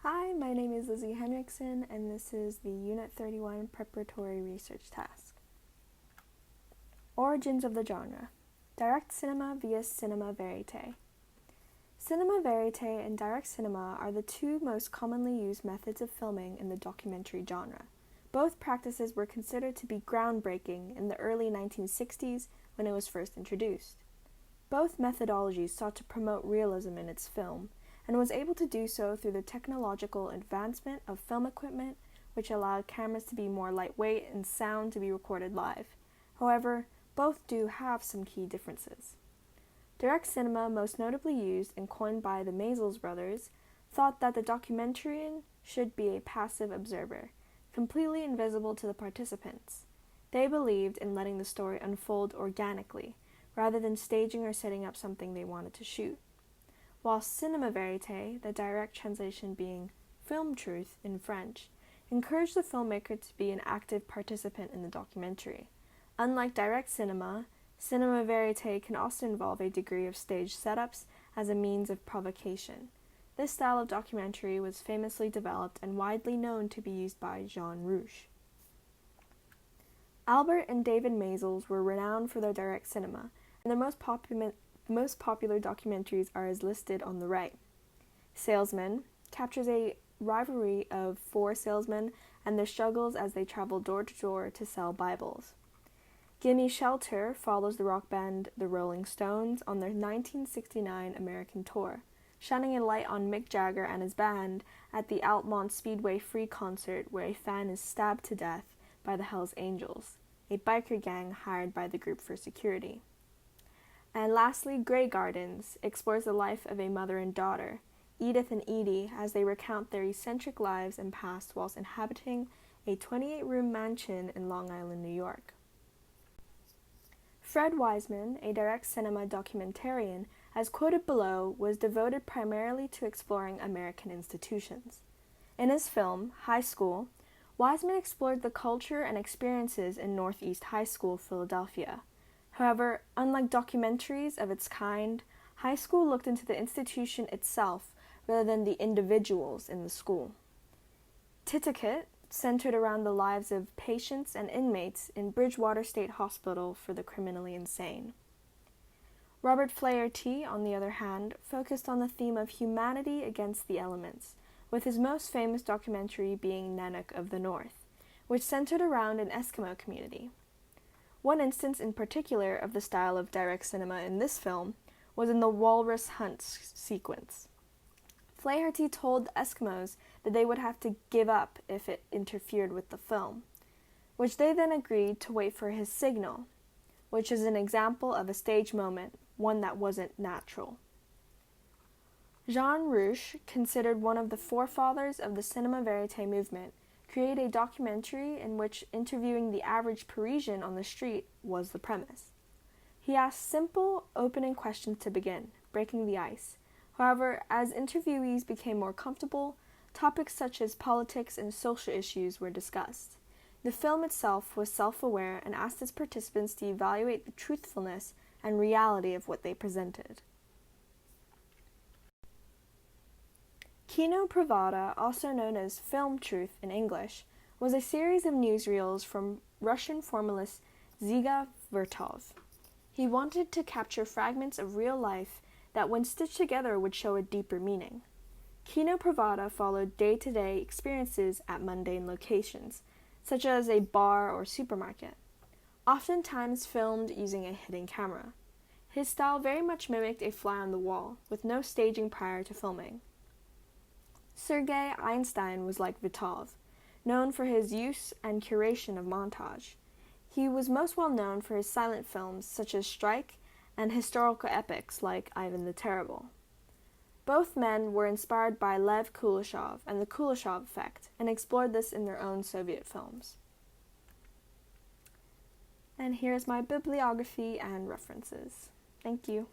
Hi, my name is Lizzie Henriksen, and this is the Unit 31 Preparatory Research Task. Origins of the genre. Direct cinema via cinema verite. Cinema verite and direct cinema are the two most commonly used methods of filming in the documentary genre. Both practices were considered to be groundbreaking in the early 1960s when it was first introduced. Both methodologies sought to promote realism in its film, and was able to do so through the technological advancement of film equipment, which allowed cameras to be more lightweight and sound to be recorded live. However, both do have some key differences. Direct cinema, most notably used and coined by the Maysles brothers, thought that the documentarian should be a passive observer, completely invisible to the participants. They believed in letting the story unfold organically, rather than staging or setting up something they wanted to shoot. While cinema verite, the direct translation being film truth in French, encouraged the filmmaker to be an active participant in the documentary. Unlike direct cinema, cinema verite can also involve a degree of stage setups as a means of provocation. This style of documentary was famously developed and widely known to be used by Jean Rouch. Albert and David Maysles were renowned for their direct cinema, and their most popular documentaries are as listed on the right. Salesman captures a rivalry of four salesmen and their struggles as they travel door to door to sell Bibles. Gimme Shelter follows the rock band The Rolling Stones on their 1969 American tour, shining a light on Mick Jagger and his band at the Altamont Speedway free concert where a fan is stabbed to death by the Hells Angels, a biker gang hired by the group for security. And lastly, Grey Gardens explores the life of a mother and daughter, Edith and Edie, as they recount their eccentric lives and past whilst inhabiting a 28-room mansion in Long Island, New York. Fred Wiseman, a direct cinema documentarian, as quoted below, was devoted primarily to exploring American institutions. In his film, High School, Wiseman explored the culture and experiences in Northeast High School, Philadelphia. However, unlike documentaries of its kind, High School looked into the institution itself rather than the individuals in the school. Titicut centered around the lives of patients and inmates in Bridgewater State Hospital for the criminally insane. Robert Flaherty, on the other hand, focused on the theme of humanity against the elements, with his most famous documentary being Nanook of the North, which centered around an Eskimo community. One instance in particular of the style of direct cinema in this film was in the walrus hunt sequence. Flaherty told the Eskimos that they would have to give up if it interfered with the film, which they then agreed to wait for his signal, which is an example of a stage moment, one that wasn't natural. Jean Rouch, considered one of the forefathers of the cinema verite movement, created a documentary in which interviewing the average Parisian on the street was the premise. He asked simple, opening questions to begin, breaking the ice. However, as interviewees became more comfortable, topics such as politics and social issues were discussed. The film itself was self-aware and asked its participants to evaluate the truthfulness and reality of what they presented. Kino Pravda, also known as Film Truth in English, was a series of newsreels from Russian formalist Dziga Vertov. He wanted to capture fragments of real life that when stitched together would show a deeper meaning. Kino Pravda followed day-to-day experiences at mundane locations, such as a bar or supermarket, oftentimes filmed using a hidden camera. His style very much mimicked a fly on the wall, with no staging prior to filming. Sergei Einstein was like Vitov, known for his use and curation of montage. He was most well known for his silent films such as Strike and historical epics like Ivan the Terrible. Both men were inspired by Lev Kuleshov and the Kuleshov effect and explored this in their own Soviet films. And here's my bibliography and references. Thank you.